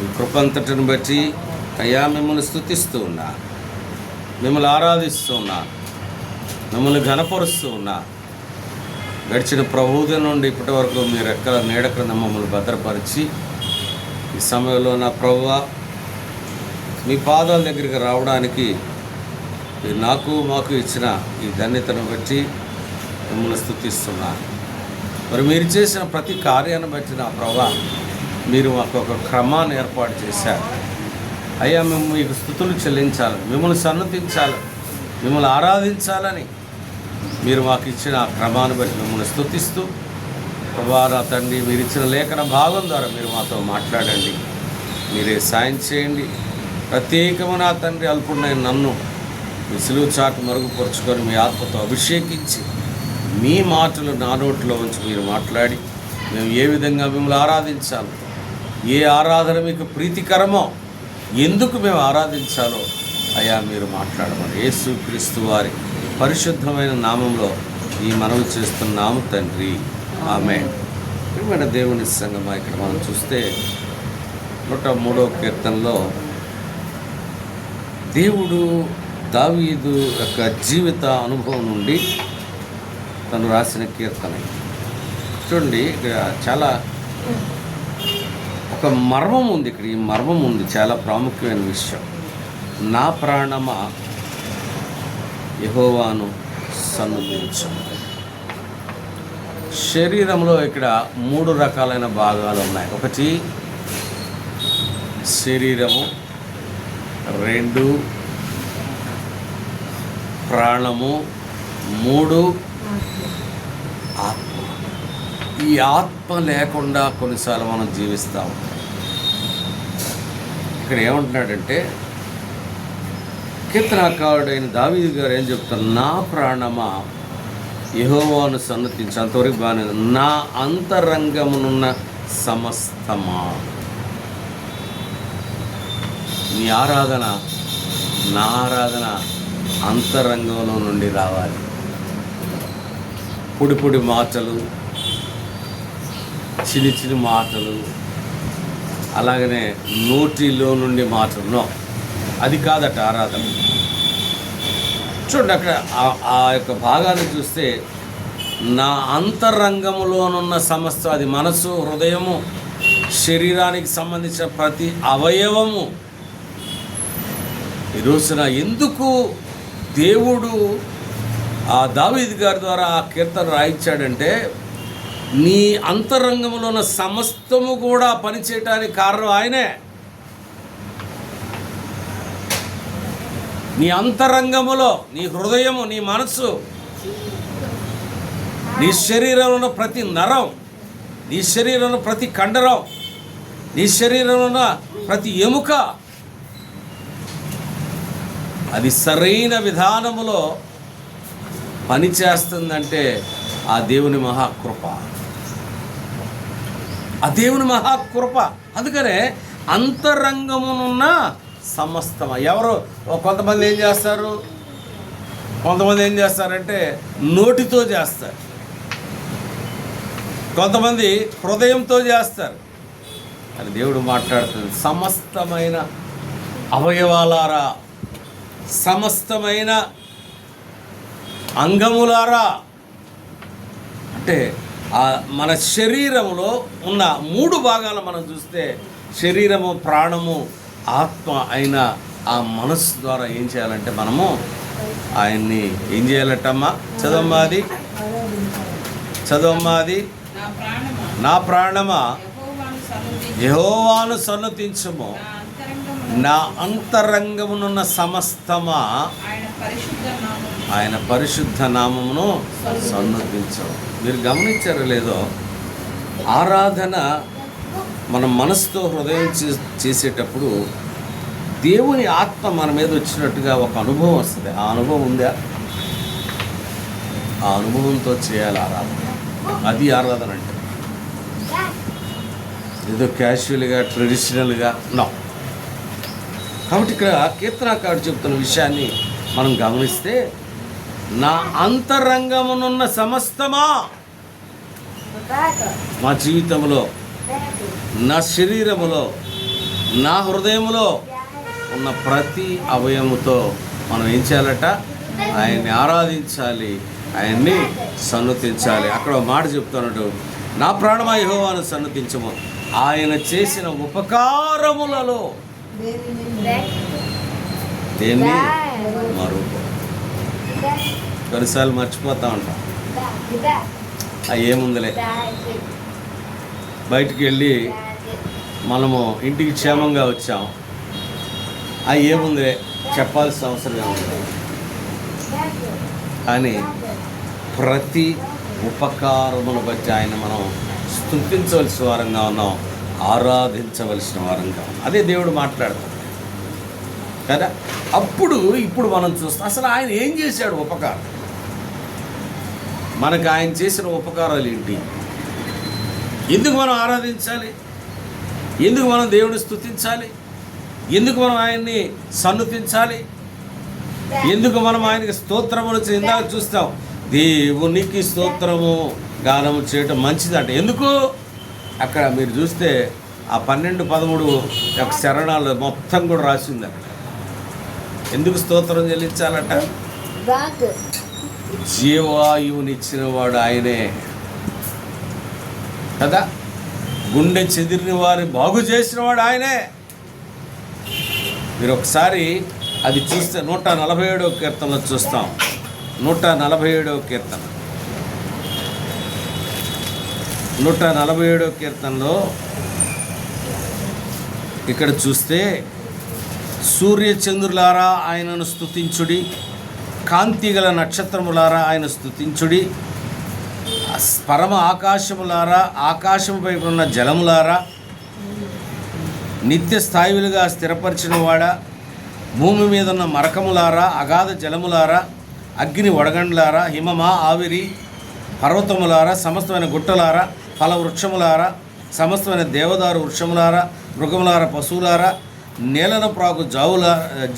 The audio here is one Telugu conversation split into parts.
ఈ కృపంతటిని బట్టి అయ్యా మిమ్మల్ని స్తుతిస్తూ ఉన్నా, మిమ్మల్ని ఆరాధిస్తూ ఉన్నా, మిమ్మల్ని ఘనపరుస్తూ ఉన్నా. గడిచిన ప్రబోధం నుండి ఇప్పటి వరకు మీరు ఎక్కడ నీడక్కడ మమ్మల్ని భద్రపరిచి ఈ సమయంలో నా ప్రభువా మీ పాదాల దగ్గరికి రావడానికి మీరు మాకు ఇచ్చిన ఈ ధన్యతను బట్టి మిమ్మల్ని స్తుతిస్తున్నాను. మరి మీరు చేసిన ప్రతి కార్యాన్ని బట్టి నా ప్రభువా మీరు మాకు ఒక క్రమాన్ని ఏర్పాటు చేశారు. అయ్యా మేము మీకు స్తుతులు చెల్లించాలి, మిమ్మల్ని సన్నతించాలి, మిమ్మల్ని ఆరాధించాలని మీరు మాకు ఇచ్చిన ఆ క్రమాన్ని బట్టి మిమ్మల్ని స్తుతిస్తూ, ప్రభువా నా తండ్రి మీరు ఇచ్చిన లేఖన భాగం ద్వారా మీరు మాతో మాట్లాడండి, మీరే సాయం చేయండి. ప్రత్యేకమైన నా తండ్రి అల్పుడైన నన్ను మీ సిలువ చాటు మరుగుపరుచుకొని మీ ఆత్మతో అభిషేకించి మీ మాటలు నా నోట్లో ఉంచి మీరు మాట్లాడి మేము ఏ విధంగా మిమ్మల్ని ఆరాధించాలో, ఏ ఆరాధన మీకు ప్రీతికరమో, ఎందుకు మేము ఆరాధించాలో అయ్యా మీరు మాట్లాడమని యేసుక్రీస్తు వారి పరిశుద్ధమైన నామంలో ఈ మనవి చేస్తున్నాము తండ్రి, ఆమేన్. ప్రియమైన దేవుని సంగమా, ఇక్కడ మనం చూస్తే 103వ కీర్తనలో దేవుడు దావీదు యొక్క జీవిత అనుభవం నుండి తను రాసిన కీర్తన. చూడండి, ఇక్కడ చాలా ఒక మర్మం ఉంది. ఇక్కడ ఈ మర్మం ఉంది, చాలా ప్రాముఖ్యమైన విషయం. నా ప్రాణమా యెహోవాను సన్నుతించు. శరీరంలో ఇక్కడ 3 రకాలైన భాగాలు ఉన్నాయి. ఒకటి శరీరము, 2 ప్రాణము, 3 ఆత్మ. ఈ ఆత్మ లేకుండా కొన్నిసార్లు మనం జీవిస్తాము. ఇక్కడ ఏమంటున్నాడంటే కీర్తనాకారుడైన దావీదు గారు ఏం చెప్తారు? నా ప్రాణమా యెహోవాను సన్నతించు. అంతవరకు బాగానే, నా అంతరంగమునున్న సమస్తమా. నీ ఆరాధన, నా ఆరాధన అంతరంగంలో నుండి రావాలి. పొడి మాటలు, చిన్ని మాటలు, అలాగనే నోటిలో నుండి మాటలు, అది కాదట ఆరాధన. చూడండి, అక్కడ ఆ యొక్క భాగాన్ని చూస్తే నా అంతరంగములోనున్న సమస్త, అది మనసు, హృదయము, శరీరానికి సంబంధించిన ప్రతి అవయవము. ఈ రోజున ఎందుకు దేవుడు ఆ దావీదు గారి ద్వారా ఆ కీర్తన రాయించాడంటే, నీ అంతరంగంలో ఉన్న సమస్తము కూడా పనిచేయటానికి కారణం ఆయనే. నీ అంతరంగములో, నీ హృదయము, నీ మనసు, నీ శరీరంలో ఉన్న ప్రతి నరం, నీ శరీరంలో ప్రతి కండరం, నీ శరీరంలో ఉన్న ప్రతి ఎముక, అది సరైన విధానములో పనిచేస్తుందంటే ఆ దేవుని మహాకృప, ఆ దేవుని మహాకృప. అందుకనే అంతరంగమునున్న సమస్తమ. ఎవరు కొంతమంది ఏం చేస్తారంటే నోటితో చేస్తారు, కొంతమంది హృదయంతో చేస్తారు. అని దేవుడు మాట్లాడుతుంది, సమస్తమైన అవయవాలారా, సమస్తమైన అంగములారా. అంటే మన శరీరంలో ఉన్న 3 భాగాలు మనం చూస్తే, శరీరము, ప్రాణము, ఆత్మ అయిన ఆ మనస్సు ద్వారా ఏం చేయాలంటే మనము ఆయన్ని ఏం చేయాలటమ్మా? చదవమ్మా అది. నా ప్రాణమా యెహోవాను సన్నతించుము, నా అంతరంగమునున్న సమస్తమా ఆయన పరిశుద్ధ నామమును సన్నతించము. మీరు గమనించారో లేదో, ఆరాధన మన మనసుతో హృదయం చేసేటప్పుడు దేవుని ఆత్మ మన మీద వచ్చినట్టుగా ఒక అనుభవం వస్తుంది. ఆ అనుభవం ఉందా? ఆ అనుభవంతో చేయాలి ఆరాధన. అది ఆరాధన అంటే ఏదో క్యాజువల్గా, ట్రెడిషనల్గా నో. కాబట్టి ఇక్కడ కీర్తనాకారుడు చెప్తున్న విషయాన్ని మనం గమనిస్తే, నా అంతరంగమునున్న సమస్తమా, మా జీవితంలో, నా శరీరములో, నా హృదయంలో ఉన్న ప్రతి అవయముతో మనం ఏం చేయాలట? ఆయన్ని ఆరాధించాలి, ఆయన్ని సన్నుతించాలి. అక్కడ ఒక మాట చెప్తున్నాడు, నా ప్రాణమా యెహోవాను సన్నుతించము, ఆయన చేసిన ఉపకారములలో దేన్ని మరుపు. కొన్నిసార్లు మర్చిపోతూ ఉంటాం, ఏముందిలే, బయటికి వెళ్ళి మనము ఇంటికి క్షేమంగా వచ్చాం, ఏముందిలే చెప్పాల్సిన అవసరం ఏముంది. కానీ ప్రతి ఉపకారమును బట్టి ఆయన మనం స్తుతించవలసిన వారంగా ఉన్నాం, ఆరాధించవలసిన వారంగా. అదే దేవుడు మాట్లాడతాడు కదా. ఇప్పుడు మనం చూస్తాం అసలు ఆయన ఏం చేశాడు ఉపకారం. మనకు ఆయన చేసిన ఉపకారాలు ఏంటి? ఎందుకు మనం ఆరాధించాలి? ఎందుకు మనం దేవుడిని స్తుతించాలి? ఎందుకు మనం ఆయన్ని సన్నుతించాలి? ఎందుకు మనం ఆయనకి స్తోత్రములు ఇందాక చూస్తాం, దేవునికి స్తోత్రము గానము చేయటం మంచిదంట. ఎందుకు? అక్కడ మీరు చూస్తే ఆ 12-13 యొక్క శరణాలు మొత్తం కూడా రాసింది అక్కడ. ఎందుకు స్తోత్రం చెల్లించాలట? జీవాయువునిచ్చిన వాడు ఆయనే కదా. గుండె చెదిరిన వారి బాగు చేసిన వాడు ఆయనే. మీరు ఒకసారి అది చూస్తే 147వ కీర్తనలో చూస్తాం. 147వ కీర్తన 147వ కీర్తనలో ఇక్కడ చూస్తే, సూర్యచంద్రులారా ఆయనను స్తుతించుడి, కాంతిగల నక్షత్రములారా ఆయన స్తుతించుడి, పరమ ఆకాశములారా, ఆకాశముపై ఉన్న జలములారా, నిత్య స్థాయిలుగా స్థిరపరిచిన వాడా, భూమి మీద ఉన్న మరకములారా, అగాధ జలములారా, అగ్ని వడగండ్లారా, హిమమా ఆవిరి, పర్వతములారా, సమస్తమైన గుట్టలారా, ఫల వృక్షములారా, సమస్తమైన దేవదారు వృక్షములారా, మృగములారా, పశువులారా, నేలను ప్రాకు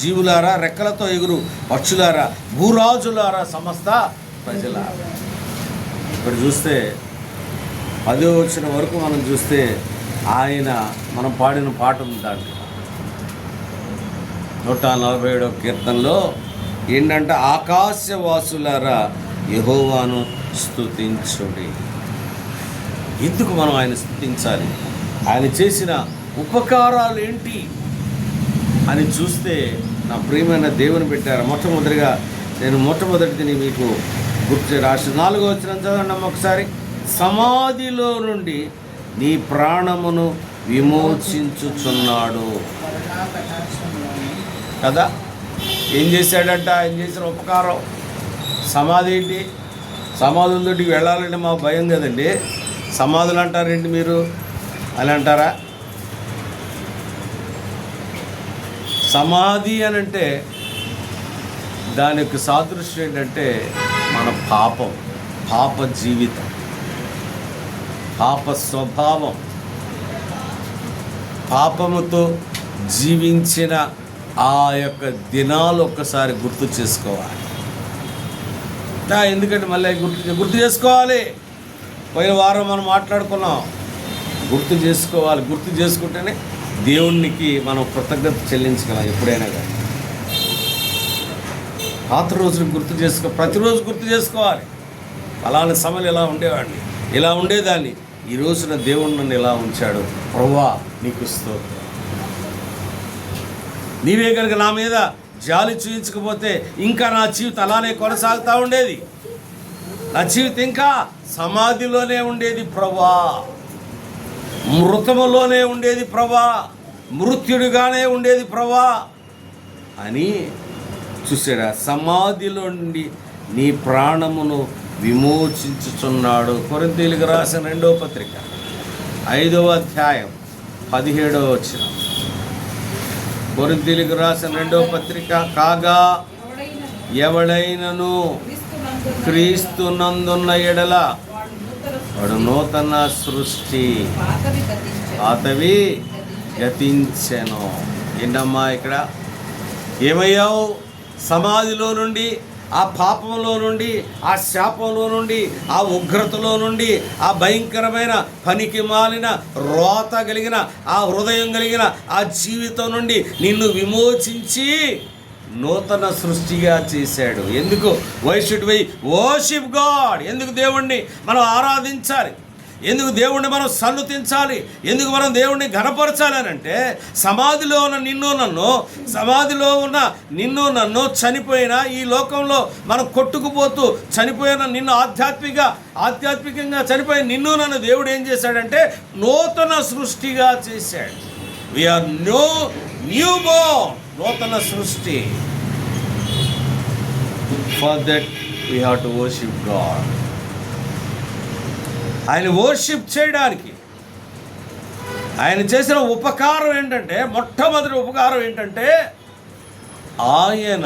జీవులారా, రెక్కలతో ఎగురు పక్షులారా, భూరాజులారా, సమస్త ప్రజలారా. ఇక్కడ చూస్తే 10వ వచనం వరకు మనం చూస్తే ఆయన మనం పాడిన పాట ఉంది దాంట్లో. 147వ కీర్తనలో ఏంటంటే, ఆకాశవాసులారా యెహోవాను స్తుతించుడి. ఎందుకు మనం ఆయన స్తుతించాలి? ఆయన చేసిన ఉపకారాలు ఏంటి అని చూస్తే, నా ప్రియమైన దేవుని పెట్టారు. మొట్టమొదటిగా మొట్టమొదటిది మీకు గుర్తు రాసి 4వ వచనం చదవండి ఒకసారి. సమాధిలో నుండి నీ ప్రాణమును విమోచించుచున్నాడు కదా. ఏం చేశాడంట? ఆయన చేసిన ఉపకారం. సమాధి ఏంటి? సమాధులతోటి వెళ్ళాలంటే మాకు భయం కదండి. సమాధులు అంటారేంటి మీరు అని అంటారా? సమాధి అని అంటే దాని యొక్క సాదృశ్యం ఏంటంటే మన పాప జీవితం, పాప స్వభావం, పాపముతో జీవించిన ఆ యొక్క దినాలు ఒక్కసారి గుర్తు చేసుకోవాలి. ఎందుకంటే మళ్ళీ గుర్తు చేసుకోవాలి. పోయిన వారం మనం మాట్లాడుకున్నాం, గుర్తు చేసుకోవాలి. గుర్తు చేసుకుంటేనే దేవునికి మనం కృతజ్ఞత చెల్లించగలం ఎప్పుడైనా కానీ. పాత రోజులు ప్రతిరోజు గుర్తు చేసుకోవాలి. అలాంటి సమయంలో ఇలా ఉండేవాడిని, ఇలా ఉండేదాన్ని, ఈ రోజున దేవుడు నన్ను ఇలా ఉంచాడు, ప్రభువా నీకు స్తోత్రం. నీవే కనుక నా మీద జాలి చూపించకపోతే ఇంకా నా జీవితం అలానే కొనసాగుతూ ఉండేది. నా జీవితం ఇంకా సమాధిలోనే ఉండేది ప్రభువా, మృతములోనే ఉండేది ప్రభువా, మృత్యుడిగానే ఉండేది ప్రభువా అని చూసాడా. సమాధిలో నుండి నీ ప్రాణమును విమోచించుచున్నాడు. కొరింథీయులకు రాసిన 2వ పత్రిక 5వ అధ్యాయం 17వ వచనం. కొరింథీయులకు రాసిన 2వ పత్రిక, కాగా ఎవడైనను క్రీస్తునందున్న ఎడల వాడు నూతన సృష్టి, పాతవి గతించెను. ఏంటమ్మా ఇక్కడ ఏమయ్యావు? సమాధిలో నుండి ఆ పాపంలో నుండి, ఆ శాపంలో నుండి, ఆ ఉగ్రతలో నుండి, ఆ భయంకరమైన పనికి మాలిన రోత కలిగిన ఆ హృదయం కలిగిన ఆ జీవితం నుండి నిన్ను విమోచించి నూతన సృష్టిగా చేశాడు. ఎందుకు? Why should we worship God? ఎందుకు దేవుణ్ణి మనం ఆరాధించాలి? ఎందుకు దేవుణ్ణి మనం సన్నుతించాలి? ఎందుకు మనం దేవుణ్ణి ఘనపరచాలి అని అంటే, సమాధిలో ఉన్న నిన్ను నన్ను చనిపోయిన ఈ లోకంలో మనం కొట్టుకుపోతూ చనిపోయిన నిన్ను ఆధ్యాత్మికంగా చనిపోయిన నిన్ను నన్ను దేవుడు ఏం చేశాడంటే నూతన సృష్టిగా చేశాడు. వీఆర్ న్యూ బోర్న్, నూతన సృష్టి. For that we have to worship God. ఆయన వర్షిప్ చేయడానికి ఆయన చేసిన ఉపకారం ఏంటంటే, మొట్టమొదటి ఉపకారం ఏంటంటే, ఆయన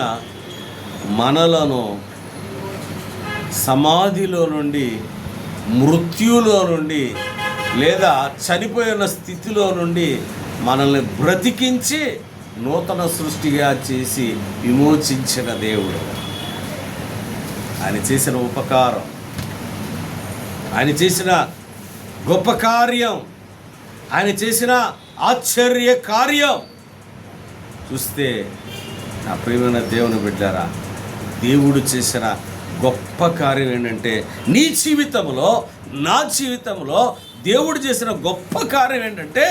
మనలను సమాధిలో నుండి, మృత్యులో నుండి, లేదా చనిపోయిన స్థితిలో నుండి మనల్ని బ్రతికించి నూతన సృష్టిగా చేసి విమోచించిన దేవుడు. ఆయన చేసిన ఉపకారం, ఆయన చేసిన గొప్ప కార్యం, ఆయన చేసిన ఆశ్చర్య కార్యం చూస్తే, నా ప్రియమైన దేవుని బిడ్డారా, దేవుడు చేసిన గొప్ప కార్యం ఏంటంటే, నీ జీవితంలో, నా జీవితంలో దేవుడు చేసిన గొప్ప కార్యం ఏంటంటే,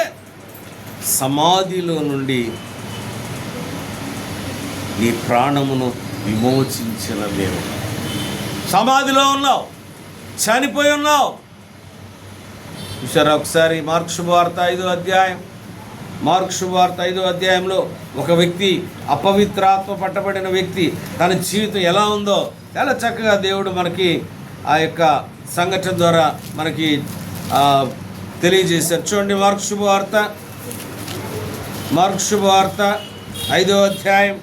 సమాధిలో నుండి నీ ప్రాణమును విమోచించిన దేవుడు. సమాధిలో ఉన్నావు, చనిపోయి ఉన్నావు. చూసారా ఒకసారి మార్కు శుభవార్త 5వ అధ్యాయంలో ఒక వ్యక్తి, అపవిత్రాత్మ పట్టబడిన వ్యక్తి, తన జీవితం ఎలా ఉందో చాలా చక్కగా దేవుడు మనకి ఆ యొక్క సంఘటన ద్వారా మనకి తెలియజేశారు. చూడండి, మార్కు శుభవార్త 5వ అధ్యాయం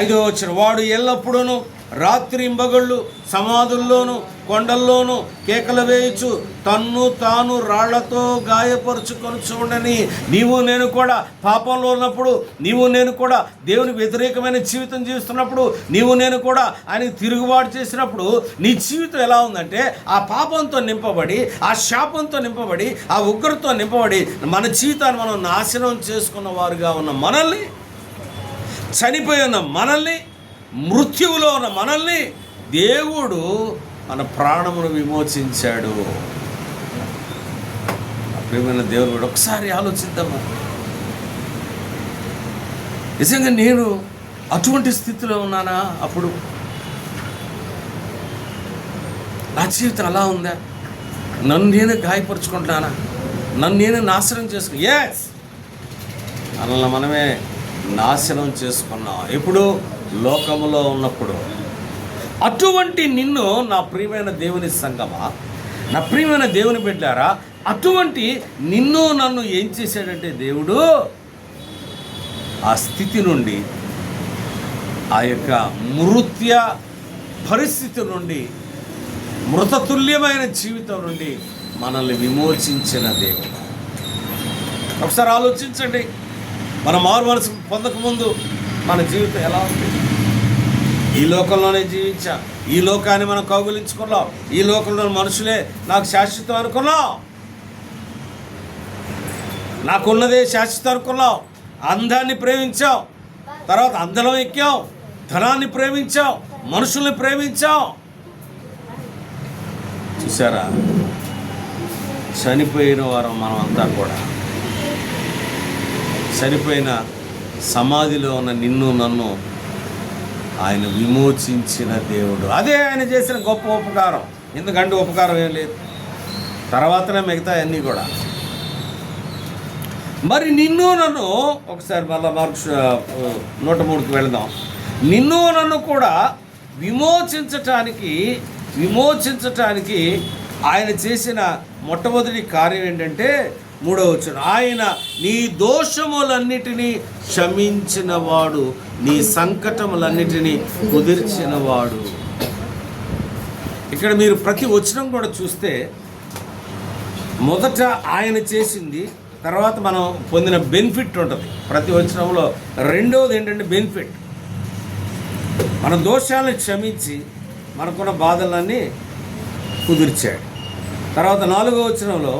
5వ వచనం. వాడు ఎల్లప్పుడూ రాత్రింబగళ్ళు సమాధుల్లోనూ కొండల్లోనూ కేకలు వేయచ్చు తన్ను తాను రాళ్లతో గాయపరుచుకొని చూడని. నీవు నేను కూడా పాపంలో ఉన్నప్పుడు, నీవు నేను కూడా దేవునికి వ్యతిరేకమైన జీవితం జీవిస్తున్నప్పుడు, నీవు నేను కూడా ఆయనకి తిరుగుబాటు చేసినప్పుడు నీ జీవితం ఎలా ఉందంటే, ఆ పాపంతో నింపబడి, ఆ శాపంతో నింపబడి, ఆ ఉగ్రతో నింపబడి మన జీవితాన్ని మనం నాశనం చేసుకున్న వారుగా ఉన్న మనల్ని, చనిపోయి ఉన్న మనల్ని, మృత్యువులో ఉన్న మనల్ని దేవుడు మన ప్రాణమును విమోచించాడు. ప్రియమైన దేవుడు, ఒకసారి ఆలోచిద్దాము. నిజంగా నేను అటువంటి స్థితిలో ఉన్నానా? అప్పుడు నా జీవితం అలా ఉందా? నన్ను నేను గాయపరుచుకుంటున్నానా? నన్ను నేను నాశనం చేసుకున్నా? ఎస్, మనల్ని మనమే నాశనం చేసుకున్నాం. ఎప్పుడు? లోకములో ఉన్నప్పుడు. అటువంటి నిన్ను, నా ప్రియమైన దేవుని సంగమా, నా ప్రియమైన దేవుని బిడ్డారా, అటువంటి నిన్ను నన్ను ఏం చేశాడంటే దేవుడు ఆ స్థితి నుండి, ఆ యొక్క మృత్య పరిస్థితి నుండి, మృతతుల్యమైన జీవితం నుండి మనల్ని విమోచించిన దేవుడు. ఒకసారి ఆలోచించండి, మన మారు మనసు పొందకముందు మన జీవితం ఎలా ఉంది? ఈ లోకంలోనే జీవించా, ఈ లోకాన్ని మనం కౌగులించుకున్నాం, ఈ లోకంలో మనుషులే నాకు శాశ్వతం అనుకున్నాం, నాకున్నదే శాశ్వతం అనుకున్నాం. అందాన్ని ప్రేమించాం, తర్వాత అందలం ఎక్కాం, ధనాన్ని ప్రేమించాం, మనుషుల్ని ప్రేమించాం. చూసారా, చనిపోయిన వారం మనం అంతా కూడా, చనిపోయిన సమాధిలో ఉన్న నిన్ను నన్ను ఆయన విమోచించిన దేవుడు. అదే ఆయన చేసిన గొప్ప ఉపకారం. ఎందుకంటే ఉపకారం ఏం లేదు, తర్వాతనే మిగతా అన్నీ కూడా. మరి నిన్ను నన్ను, ఒకసారి మళ్ళీ మార్కు 103కి వెళదాం. నిన్ను నన్ను కూడా విమోచించటానికి ఆయన చేసిన మొట్టమొదటి కార్యం ఏంటంటే 3వ వచనం, ఆయన నీ దోషములన్నిటినీ క్షమించినవాడు, నీ సంకటములన్నిటినీ కుదిర్చినవాడు. ఇక్కడ మీరు ప్రతి వచనం కూడా చూస్తే, మొదట ఆయన చేసింది, తర్వాత మనం పొందిన బెనిఫిట్ ఉంటుంది ప్రతి వచనంలో. రెండవది ఏంటంటే బెనిఫిట్. మన దోషాలను క్షమించి మనకున్న బాధలన్నీ కుదిర్చాడు. తర్వాత 4వ వచనంలో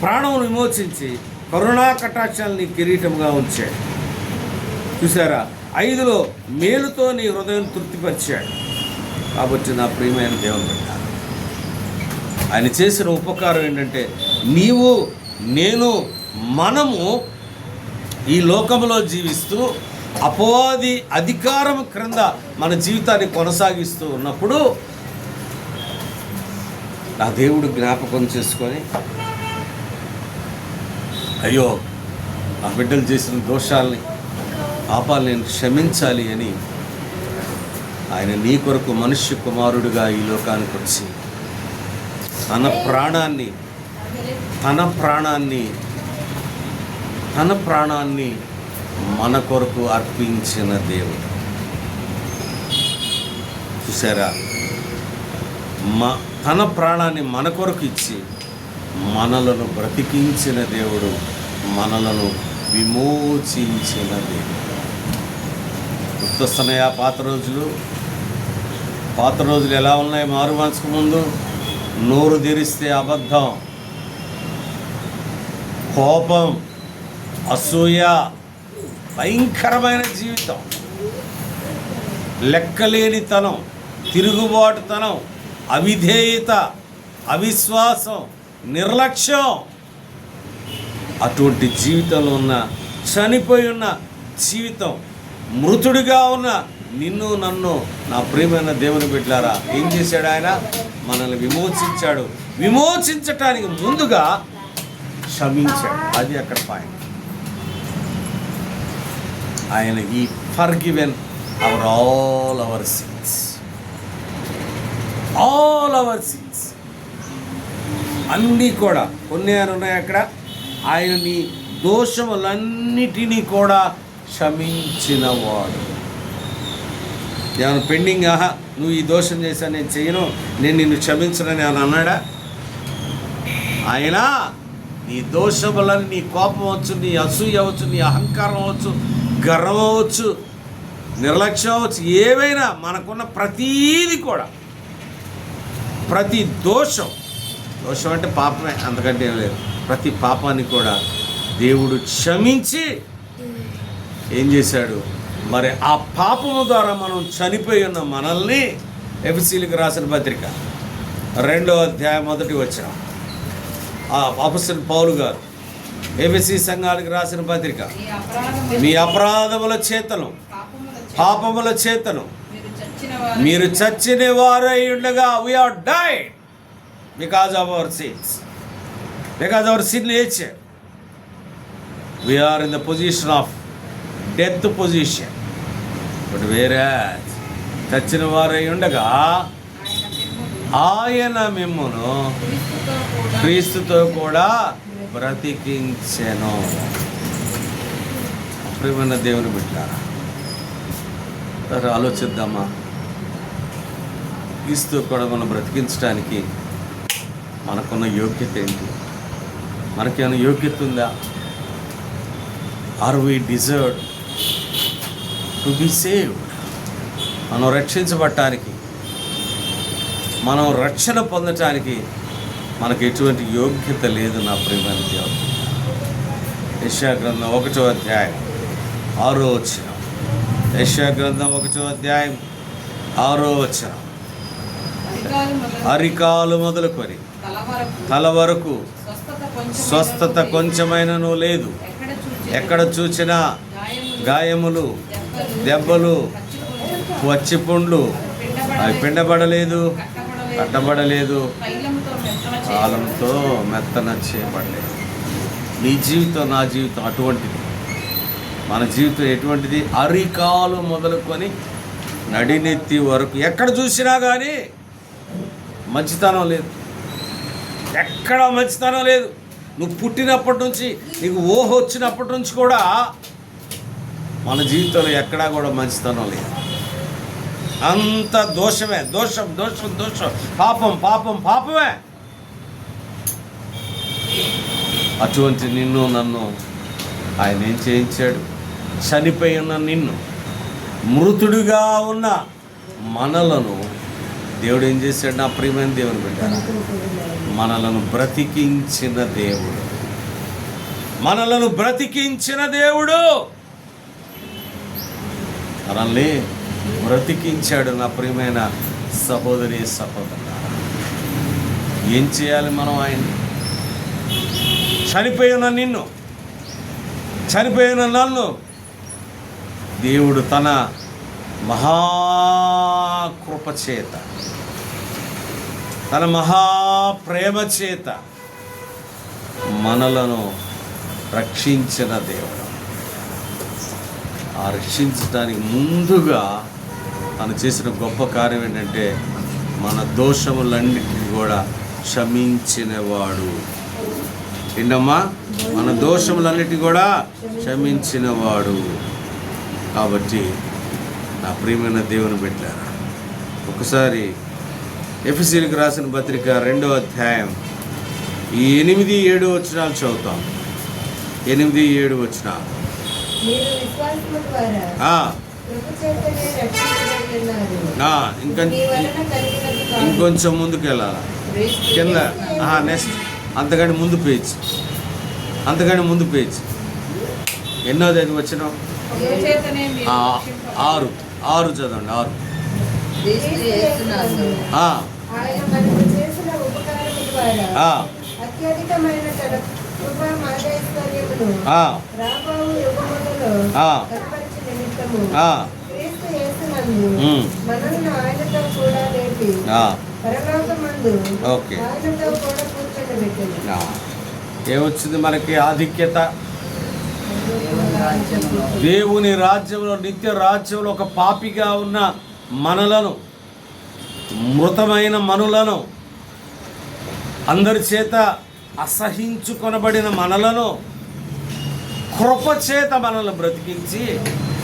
ప్రాణం విమోచించి కరుణా కటాక్షాలని కిరీటంగా ఉంచాడు. చూసారా? 5లో మేలుతో నీ హృదయం తృప్తిపరిచాడు. కాబట్టి నా ప్రియమైన దేవుని బిడ్డ, ఆయన చేసిన ఉపకారం ఏంటంటే నీవు నేను మనము ఈ లోకంలో జీవిస్తూ అపవాది అధికారం క్రింద మన జీవితాన్ని కొనసాగిస్తూ ఉన్నప్పుడు నా దేవుడు జ్ఞాపకం చేసుకొని, అయ్యో నా బిడ్డలు చేసిన దోషాలని పాపాలు నేను క్షమించాలి అని ఆయన నీ కొరకు మనుష్య కుమారుడిగా ఈ లోకానికి వచ్చి తన ప్రాణాన్ని మన కొరకు అర్పించిన దేవుడు. చూసారా? తన ప్రాణాన్ని మన కొరకు ఇచ్చి మనలను బ్రతికించిన దేవుడు, మనలను విమోచించిన దేవుడు. గుర్తొస్తున్నాయా పాత రోజులు ఎలా ఉన్నాయి? మారు మనసుకు ముందు నోరు తెరిస్తే అబద్ధం, కోపం, అసూయ, భయంకరమైన జీవితం, లెక్కలేనితనం, తిరుగుబాటుతనం, అవిధేయత, అవిశ్వాసం, నిర్లక్ష్యం. అటువంటి జీవితంలో ఉన్న, చనిపోయి ఉన్న జీవితం, మృతుడిగా ఉన్న నిన్ను నన్ను నా ప్రియమైన దేవుని బిడ్డలారా ఏం చేశాడు? ఆయన మనల్ని విమోచించాడు. విమోచించటానికి ముందుగా క్షమించాడు. అది అక్కడ పాయింట్. ఆయన ఈ ఫర్గివెన్ ఆల్ అవర్ సిన్స్ అన్నీ కూడా కొన్ని ఉన్నాయి అక్కడ. ఆయన నీ దోషములన్నిటినీ కూడా క్షమించినవాడు. ఏమైనా పెండింగ్, నువ్వు ఈ దోషం చేశాను నేను చేయను, నేను నిన్ను క్షమించనని అని అన్నాడా? ఆయన నీ దోషములని, నీ కోపం అవచ్చు, నీ అసూయ అవచ్చు, నీ అహంకారం అవచ్చు, గర్వం అవచ్చు, నిర్లక్ష్యం అవచ్చు, ఏవైనా మనకున్న ప్రతీది కూడా, ప్రతి దోషం అంటే పాపమే, అంతకంటే ఏం లేదు. ప్రతి పాపాన్ని కూడా దేవుడు క్షమించి ఏం చేశాడు? మరి ఆ పాపము ద్వారా మనం చనిపోయి ఉన్న మనల్ని ఎఫెసీయులకు రాసిన పత్రిక 2వ అధ్యాయం 1వ వచనం, అపొస్తలుడు పౌలు గారు ఎఫెసీ సంఘాలకు రాసిన పత్రిక, మీ అపరాధముల చేతను పాపముల చేతను మీరు చచ్చిన వారై ఉండగా we are died because of our sins, because our sin nature we are in the position of death position. But వేరే చచ్చిన వారై ఉండగా ఆయన మిమ్మును క్రీస్తుతో కూడా బ్రతికించెను. ప్రియమైన దేవుని బిడ్డలారా, ఆలోచిద్దామా? క్రీస్తు కూడా మనం బ్రతికించడానికి మనకున్న యోగ్యత ఏంటి? మనకేమైనా యోగ్యత ఉందా? Are we deserved to be saved? మనం రక్షించబడటానికి, మనం రక్షణ పొందటానికి మనకు ఎటువంటి యోగ్యత లేదు. నా ప్రియమైన దేవుడు, యెషయా గ్రంథం 1వ అధ్యాయం 6వ వచనం, యెషయా గ్రంథం 1వ అధ్యాయం 6వ వచనం, అరికాలు మొదలుకొని తల వరకు స్వస్థత కొంచెమైనను లేదు, ఎక్కడ చూచినా గాయములు, దెబ్బలు, వచ్చిపుండ్లు, అవి పిండబడలేదు, కట్టబడలేదు, కాలంతో మెత్తన చేయబడలేదు. నీ జీవితం, నా జీవితం అటువంటిది. మన జీవితం ఎటువంటిది? అరికాలు మొదలుకొని నడినెత్తి వరకు ఎక్కడ చూసినా కానీ మంచితనం లేదు, ఎక్కడ మంచితనం లేదు. నువ్వు పుట్టినప్పటి నుంచి, నీకు ఊహ వచ్చినప్పటి నుంచి కూడా మన జీవితంలో ఎక్కడా కూడా మంచితనం లేదు. అంత దోషమే, దోషం దోషం దోషం, పాపం పాపం పాపమే. అటువంటి నిన్ను నన్ను ఆయన ఏం చేయించాడు? చనిపోయి ఉన్న నిన్ను, మృతుడిగా ఉన్న మనలను దేవుడు ఏం చేశాడు? నా ప్రియమైన దేవుని బిడ్డ, మనలను బ్రతికించిన దేవుడు, మనలను బ్రతికించిన దేవుడు మనల్ని బ్రతికించాడు. నా ప్రియమైన సహోదరి సహోదరులారా, ఏం చేయాలి మనం? ఆయన్ని చనిపోయిన నిన్ను, చనిపోయిన నన్ను దేవుడు తన మహాకృప చేత, తన మహాప్రేమ చేత మనలను రక్షించిన దేవుడు. ఆ రక్షించడానికి ముందుగా తను చేసిన గొప్ప కార్యం ఏంటంటే మన దోషములన్నిటిని కూడా క్షమించినవాడు. ఏంటమ్మా? మన దోషములన్నిటిని కూడా క్షమించినవాడు. కాబట్టి నా ప్రియమైన దేవుని బిడ్డలారా, ఒకసారి ఎఫెసీయులకు రాసిన పత్రిక 2వ అధ్యాయం ఈ 8-7 వచనాలు చదువుతాం. 8-7 వచనాలు. ఇంకొంచెం ముందుకు వెళ్ళాలి. కింద నెక్స్ట్ అంతకంటే ముందు పేజ్, అంతకంటే ముందు పేజ్. ఎన్నోది అది వచ్చిన 6 చదవండి. 6 ఓకే. ఏమొచ్చింది మనకి? ఆధిక్యత. దేవుని రాజ్యంలో, నిత్య రాజ్యంలో ఒక పాపిగా ఉన్న మనలను, మృతమైన మనులను, అందరి చేత అసహించుకొనబడిన మనలను కృపచేత మనల్ని బ్రతికించి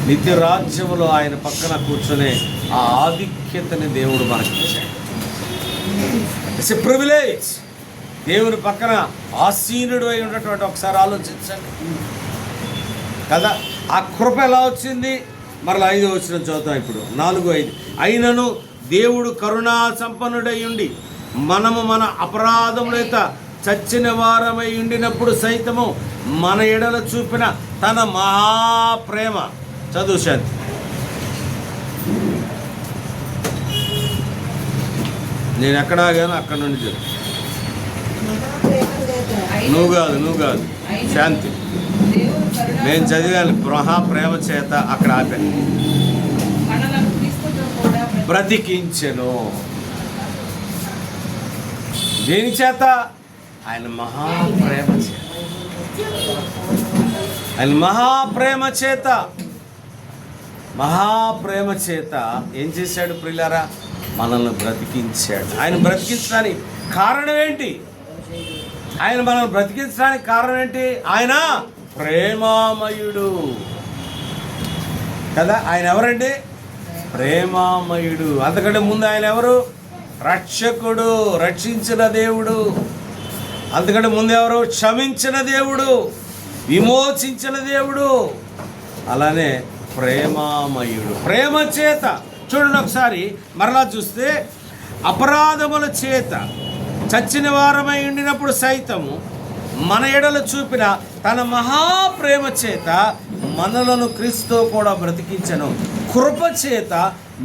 నిత్య రాజ్యములో ఆయన పక్కన కూర్చొని ఆ ఆధిక్యతని దేవుడు మనకిచ్చాడు. It's a privilege. దేవుని పక్కన ఆసీనుడు అయి ఉన్నటువంటి ఒకసారి ఆలోచించండి కదా. ఆ కృప ఎలా వచ్చింది? మరలా 5వ వచనం చదువుతాం ఇప్పుడు. 4-5. అయినను దేవుడు కరుణా సంపన్నుడై ఉండి మనము మన అపరాధములైతే చచ్చిన వారమై ఉండినప్పుడు సైతము మన ఎడల చూపిన తన మహాప్రేమ. చదువు శాంతి. నేను ఎక్కడ ఆగాను అక్కడ నుండి చదువు. నువ్వు కాదు శాంతి. నేను చదివాను మహాప్రేమ చేత, అక్కడ ఆపాను. బ్రతికించెను. దేని చేత? ఆయన మహాప్రేమ చేత. ఆయన మహాప్రేమ చేత, మహాప్రేమ చేత ఏం చేశాడు ప్రియులారా? మనల్ని బ్రతికించాడు. ఆయన బ్రతికించడానికి కారణం ఏంటి? ఆయన మనల్ని బ్రతికించడానికి కారణం ఏంటి? ఆయన ప్రేమామయుడు కదా. ఆయన ఎవరండి? ప్రేమామయుడు. అంతకంటే ముందు ఆయన ఎవరు? రక్షకుడు, రక్షించిన దేవుడు. అంతకంటే ముందు ఎవరు? క్షమించిన దేవుడు, విమోచించిన దేవుడు. అలానే ప్రేమామయుడు, ప్రేమ చేత. చూడండి ఒకసారి మరలా చూస్తే, అపరాధముల చేత చచ్చిన వారమై ఉండినప్పుడు సైతము మన ఎడల చూపిన తన మహాప్రేమ చేత మనలను క్రీస్తుతో కూడా బ్రతికించెను. కృప చేత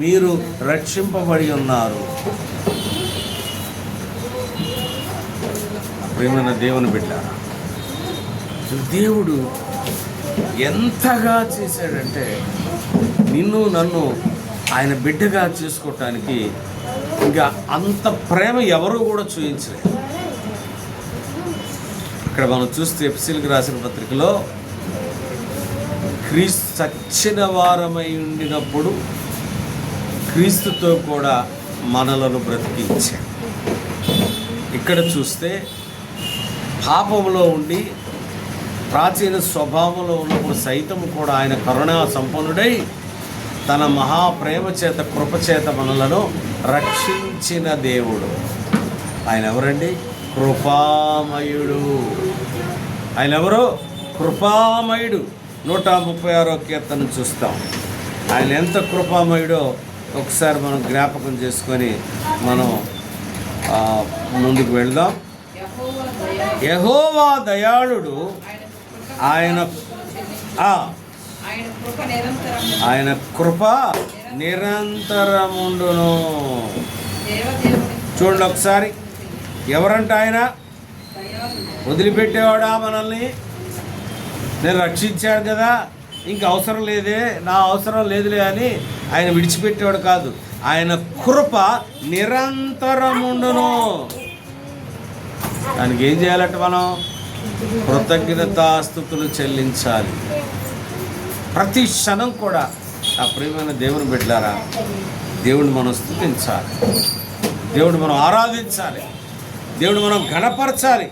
మీరు రక్షింపబడి ఉన్నారు. ప్రేమైన దేవుని బిడ్డారా, దేవుడు ఎంతగా చేశాడంటే నిన్ను నన్ను ఆయన బిడ్డగా చేసుకోవటానికి ఇంకా అంత ప్రేమ ఎవరు కూడా చూపించలేదు. ఇక్కడ మనం చూస్తే ఎఫెసీయులకు రాసిన పత్రికలో క్రీస్తు చచ్చిన వారమై ఉండినప్పుడు క్రీస్తుతో కూడా మనలను బ్రతికించాడు. ఇక్కడ చూస్తే పాపంలో ఉండి ప్రాచీన స్వభావంలో ఉన్నప్పుడు సైతం కూడా ఆయన కరుణా సంపన్నుడై తన మహాప్రేమ చేత, కృపచేత మనలను రక్షించిన దేవుడు. ఆయన ఎవరండి? కృపామయుడు. ఆయన ఎవరు? కృపామయుడు. 136వ కీర్తన చూస్తాం. ఆయన ఎంత కృపామయుడో ఒకసారి మనం జ్ఞాపకం చేసుకొని మనం ముందుకు వెళ్దాం. యెహోవా దయాళుడు, ఆయన కృప నిరంతరముండును. చూడండి ఒకసారి, ఎవరంట ఆయన? వదిలిపెట్టేవాడా మనల్ని? నేను రక్షించాడు కదా, ఇంక అవసరం లేదే, నా అవసరం లేదులే అని ఆయన విడిచిపెట్టేవాడు కాదు. ఆయన కృప నిరంతరముండును. దానికి ఏం చేయాలంటే మనం కృతజ్ఞతాస్తుతులు చెల్లించాలి. ప్రతి క్షణం కూడా ఆ ప్రియమైన దేవుని బిడ్డలారా, దేవుడిని మనం స్తుతించాలి, దేవుడిని మనం ఆరాధించాలి, దేవుడిని మనం ఘనపరచాలి.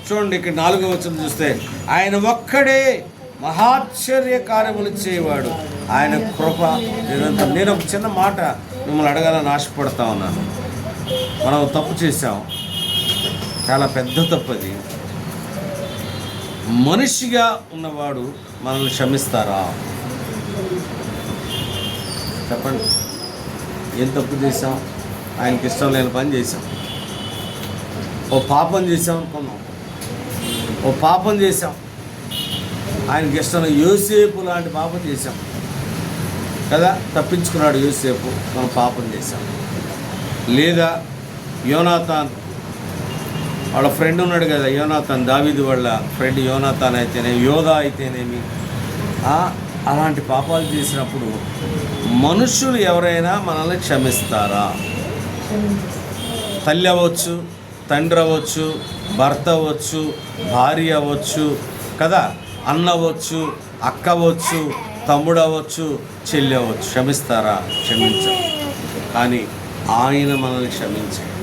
చూడండి, ఇక్కడ 4వ వచనం చూస్తే, ఆయన ఒక్కడే మహాశ్చర్య కార్యములు చేయవాడు, ఆయన కృప నిరంతరం. నేను ఒక చిన్న మాట మిమ్మల్ని అడగాలని ఆశపడతా ఉన్నాను. మనం తప్పు చేశాం, చాలా పెద్ద తప్పు అది. మనిషిగా ఉన్నవాడు మనల్ని క్షమిస్తారా? చెప్పండి. ఏం తప్పు చేసాం? ఆయనకి ఇష్టం లేని పని చేసాం, ఓ పాపం చేసాం అనుకున్నాం, ఓ పాపం చేసాం, ఆయనకి ఇష్టం యోసేపు లాంటి పాపం చేసాం కదా, తప్పించుకున్నాడు యోసేపు, మనం పాపం చేసాం. లేదా యోనాతాన్ వాళ్ళ ఫ్రెండ్ ఉన్నాడు కదా, యోనాతాన్, దావీదు వాళ్ళ ఫ్రెండ్ యోనాతాన్ అయితేనేమి, యోధా అయితేనేమి, అలాంటి పాపాలు చేసినప్పుడు మనుషులు ఎవరైనా మనల్ని క్షమిస్తారా? తల్లి అవ్వచ్చు, తండ్రి అవ్వచ్చు, భర్త అవ్వచ్చు, భార్య అవ్వచ్చు కదా, అన్న అవ్వచ్చు, అక్క అవ్వచ్చు, తమ్ముడు అవ్వచ్చు, చెల్లి అవ్వచ్చు. క్షమిస్తారా? క్షమించరు. కానీ ఆయన మనల్ని క్షమించాడు.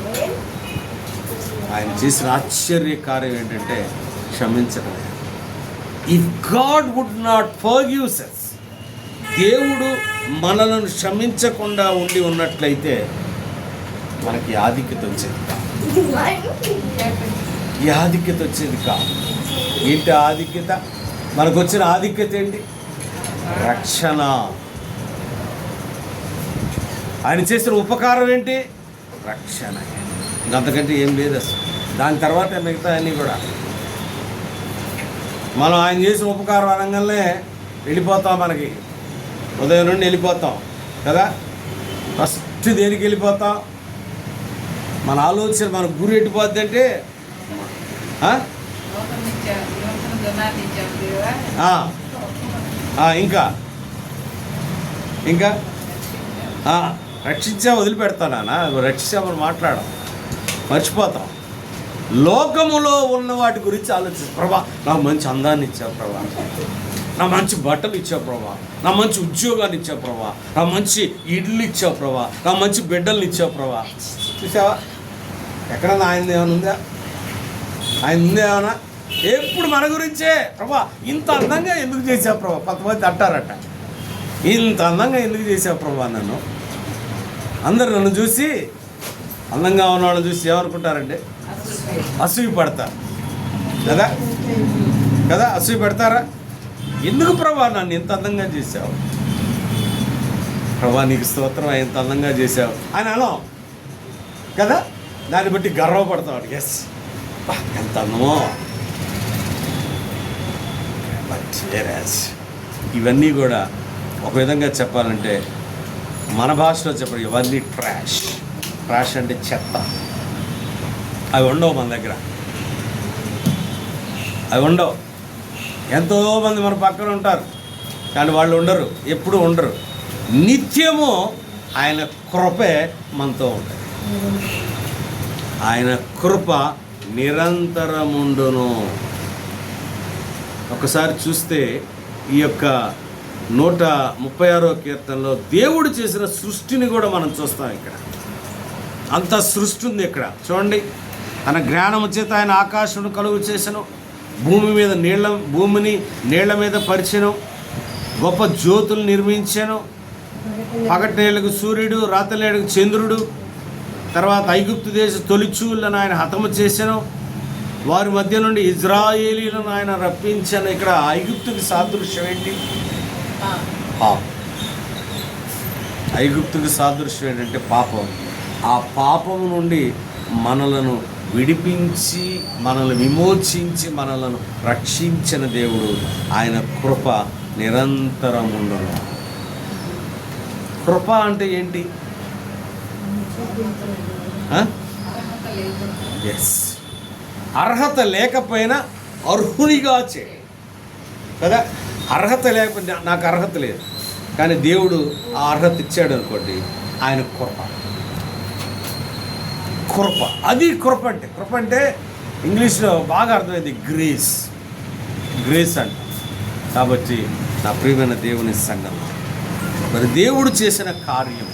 ఆయన చేసిన ఆశ్చర్య కార్యం ఏంటంటే క్షమించడం. If God would not forgives us, దేవుడు మనలను క్షమించకుండా ఉండి ఉన్నట్లయితే మనకి ఆధిక్యత వచ్చేది కాదు. ఈ ఆధిక్యత వచ్చేది కాదు. ఏంటి ఆధిక్యత? మనకు వచ్చిన ఆధిక్యత ఏంటి? రక్షణ. ఆయన చేసిన ఉపకారం ఏంటి? రక్షణ. అంతకంటే ఏం లేదు అసలు. దాని తర్వాత మిగతా అన్నీ కూడా మనం ఆయన చేసిన ఉపకారం అనగానే వెళ్ళిపోతాం. మనకి ఉదయం నుండి వెళ్ళిపోతాం కదా. ఫస్ట్ దేనికి వెళ్ళిపోతాం? మన ఆలోచన, మన గురి ఎట్టిపోద్ది అంటే ఇంకా ఇంకా రక్షించా వదిలిపెడతానా? రక్షించామని మాట్లాడడం మర్చిపోతాం. లోకములో ఉన్న వాటి గురించి ఆలోచిస్తాం. ప్రభా, నాకు మంచి అందాన్ని ఇచ్చావు ప్రభా, నా మంచి బట్టలు ఇచ్చావు ప్రభా, నా మంచి ఉద్యోగాన్ని ఇచ్చావు ప్రభా, నా మంచి ఇడ్లు ఇచ్చావు ప్రభా, నా మంచి బిడ్డల్ని ఇచ్చావు ప్రభా. చూసావా? ఎక్కడన్నా ఆయన ఏమైనా ఉందా? ఆయన ఉందా ఏమన్నా? ఎప్పుడు మన గురించే. ప్రభా, ఇంత అందంగా ఎందుకు చేసావు ప్రభా? కొంతమంది అంటారట, ఇంత అందంగా ఎందుకు చేసావు ప్రభా నన్ను. అందరు నన్ను చూసి, అందంగా ఉన్నవాళ్ళని చూసి ఏమనుకుంటారంటే అసూయ పడతారు కదా కదా, అసూయ పెడతారా? ఎందుకు ప్రభా నన్ను ఇంత అందంగా చేసావు? ప్రభా నీకు స్తోత్రం, ఎంత అందంగా చేసావు అని అనం కదా. దాన్ని బట్టి గర్వపడతాడు. ఎస్, ఎంత అందమో. బట్ ఇవన్నీ కూడా ఒక విధంగా చెప్పాలంటే, మన భాషలో చెప్పండి, ఇవన్నీ ట్రాష్. ట్రాష్ అంటే చెత్త. అవి ఉండవు మన దగ్గర, అవి ఉండవు. ఎంతోమంది మన పక్కన ఉంటారు కానీ వాళ్ళు ఉండరు, ఎప్పుడు ఉండరు. నిత్యము ఆయన కృపే మనతో ఉంటుంది. ఆయన కృప నిరంతరముండును. ఒకసారి చూస్తే ఈ యొక్క 136వ కీర్తనలో దేవుడు చేసిన సృష్టిని కూడా మనం చూస్తాం. ఇక్కడ అంత సృష్టి ఉంది. ఇక్కడ చూడండి, తన జ్ఞానము చేత ఆయన ఆకాశమును కలుగు చేసెను, భూమిని నీళ్ల మీద పరిచెను, గొప్ప జ్యోతులు నిర్మించాను, పగటినేళ్లకు సూర్యుడు, రాత్రినేళ్లకు చంద్రుడు. తర్వాత ఐగుప్తు దేశ తొలిచూళ్ళను ఆయన హతము చేశాను, వారి మధ్య నుండి ఇజ్రాయేలీలను ఆయన రప్పించాను. ఇక్కడ ఐగుప్తుకి సాదృశ్యం ఏంటి? ఐగుప్తుకి సాదృశ్యం ఏంటంటే పాపం. ఆ పాపము నుండి మనలను విడిపించి, మనల్ని విమోచించి, మనలను రక్షించిన దేవుడు. ఆయన కృప నిరంతరం ఉండును. కృప అంటే ఏంటి? ఎస్, అర్హత లేకపోయినా అర్హునిగా చేయి కదా. అర్హత లేకపోతే, నాకు అర్హత లేదు కానీ దేవుడు ఆ అర్హత ఇచ్చాడు అనుకోండి, ఆయన కృప. కృప, అది కృప అంటే. కృప అంటే ఇంగ్లీష్లో బాగా అర్థమైంది, గ్రేస్. గ్రేస్ అంట. కాబట్టి నా ప్రియమైన దేవుని సంఘం, మరి దేవుడు చేసిన కార్యం,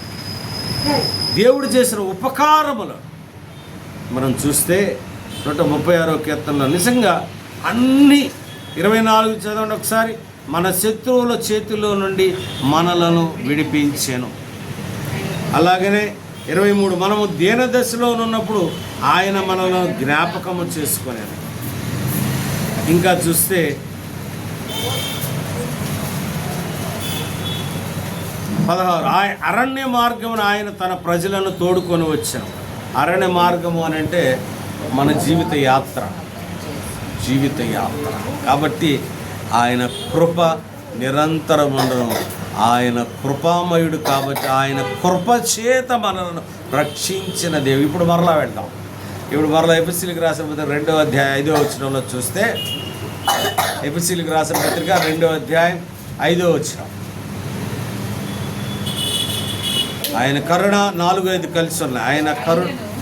దేవుడు చేసిన ఉపకారములు మనం చూస్తే 136వ కీర్తనలో నిజంగా అన్ని 24 చదవండి ఒకసారి. మన శత్రువుల చేతిలో నుండి మనలను విడిపించెను. అలాగనే 23, మనము దీనదశలో ఉన్నప్పుడు ఆయన మనలను జ్ఞాపకము చేసుకునేది. ఇంకా చూస్తే 16, అరణ్య మార్గమును ఆయన తన ప్రజలను తోడుకొని వచ్చాను. అరణ్య మార్గము అని అంటే మన జీవిత యాత్ర. కాబట్టి ఆయన కృప నిరంతరం ఉండడం. ఆయన కృపామయుడు కాబట్టి ఆయన కృప చేత మనలను రక్షించిన దేవుడు. ఇప్పుడు మరలా వెళ్దాం. ఇప్పుడు మరలా ఎఫెసీయులకు రాసిన పత్రిక 2వ అధ్యాయం 5వ వచనంలో చూస్తే, ఎఫెసీయులకు రాసిన పత్రిక 2వ అధ్యాయం 5వ వచనం. ఆయన కరుణ 4-5 కలిసి ఉన్నాయి.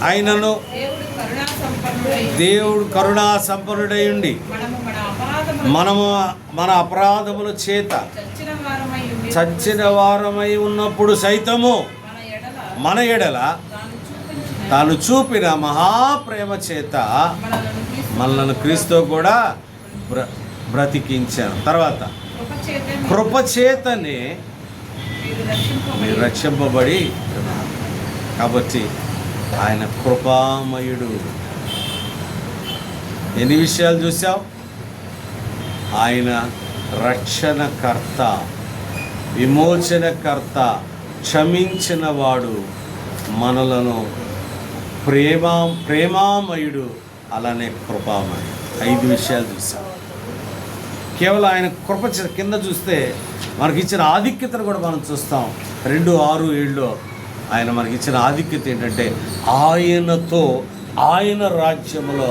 ఆయనను దేవుడు కరుణా సంపన్నుడై ఉండి మనము మన అపరాధముల చేత చచ్చిన వారమై ఉన్నప్పుడు సైతము మన ఎడల తాను చూపిన మహాప్రేమ చేత మనలను క్రీస్తు కూడా బ్రతికించాను. తర్వాత కృపచేతనే మీరు రక్షింపబడి. కాబట్టి ఆయన కృపామయుడు. ఎన్ని విషయాలు చూసాం? ఆయన రక్షణకర్త, విమోచనకర్త, క్షమించిన వాడు, మనలను ప్రేమామయుడు, అలానే కృపామయుడు. 5 విషయాలు చూసాం. కేవలం ఆయన కృప కింద చూస్తే మనకి ఇచ్చిన ఆధిక్యతను కూడా మనం చూస్తాం. 2:6-7 ఆయన మనకి ఇచ్చిన ఆధిక్యత ఏంటంటే ఆయనతో, ఆయన రాజ్యంలో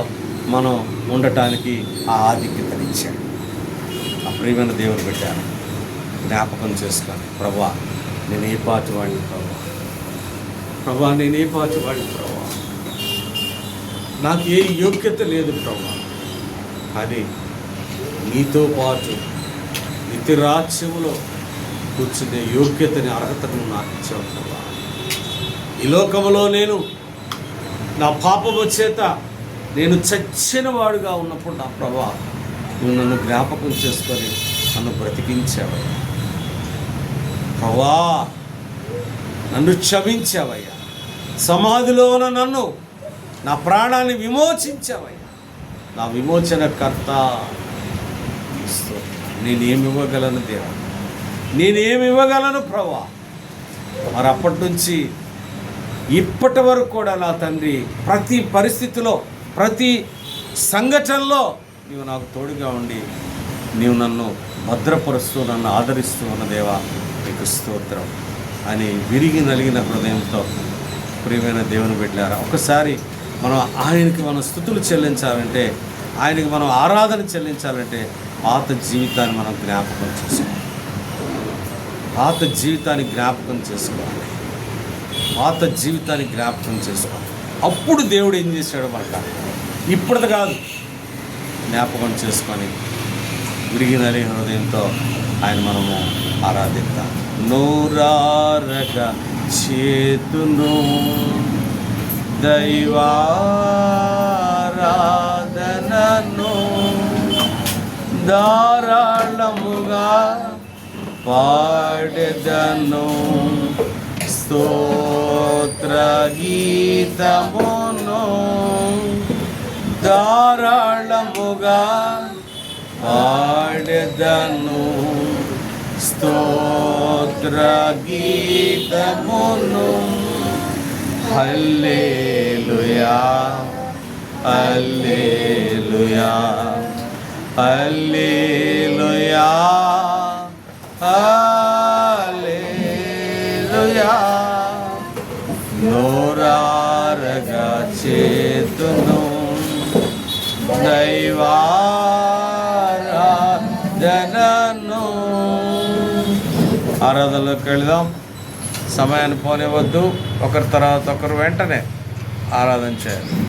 మనం ఉండటానికి ఆ ఆధిక్యతను ఇచ్చాడు. ఆ ప్రియమైన దేవుడు పెట్టాను. జ్ఞాపకం చేసుకొని, ప్రభువా నేను ఏ పాటి వాడిని, ప్రభువా నేను ఏ పాటి వాడిని, ప్రభువా నాకు ఏ యోగ్యత లేదు ప్రభువా, కానీ నీతో పాటు నిత్య రాజ్యములో కూర్చునే యోగ్యతని, అర్హతను నాకు ఇచ్చావు ప్రభువా. ఈ లోకములో నేను నా పాపము చేత నేను చచ్చిన వాడుగా ఉన్నప్పుడు నా ప్రభువా నువ్వు నన్ను జ్ఞాపకం చేసుకొని నన్ను బ్రతికించావయ్యా. ప్రభువా నన్ను క్షమించావయ్యా. సమాధిలోన నన్ను, నా ప్రాణాన్ని విమోచించావయ్యా. నా విమోచనకర్త. నేనేమివ్వగలను దేవా, నేనేమివ్వగలను ప్రభువా. మరి అప్పటి నుంచి ఇప్పటి వరకు కూడా నా తండ్రి ప్రతి పరిస్థితిలో, ప్రతి సంఘటనలో నీవు నాకు తోడుగా ఉండి నీవు నన్ను భద్రపరుస్తూ, నన్ను ఆదరిస్తూ ఉన్న దేవా నీకు స్తోత్రం అని విరిగి నలిగిన హృదయంతో ప్రియమైన దేవుని బిడ్డలారా, ఒకసారి మనం ఆయనకి మనం స్తుతులు చెల్లించాలంటే, ఆయనకి మనం ఆరాధన చెల్లించాలంటే పాత జీవితాన్ని మనం జ్ఞాపకం చేసుకోవాలి. పాత జీవితాన్ని జ్ఞాపకం చేసుకోవాలి. పాత జీవితాన్ని జ్ఞాపకం చేసుకోవాలి. అప్పుడు దేవుడు ఏం చేశాడు మనకు, ఇప్పుడుది కాదు, జ్ఞాపకం చేసుకొని విరిగి నలి హృదయంతో ఆయన మనము ఆరాధిద్దాం. నోరారక చేతును దైవారాధనను ధారాళముగా పాడెదను, స్తోత్ర గీతమును ధారాళముగా పాడెదను, స్తోత్ర స్తోత్రగీతమును హల్లెలూయా హల్లెలూయా హల్లెలూయా హల్లెలూయా నోరారగా చేతును దైవారాధనను. ఆరాధనలోకి వెళదాం. సమయాన్ని పోనివద్దు. ఒకరి తర్వాత ఒకరు వెంటనే ఆరాధన చేయాలి.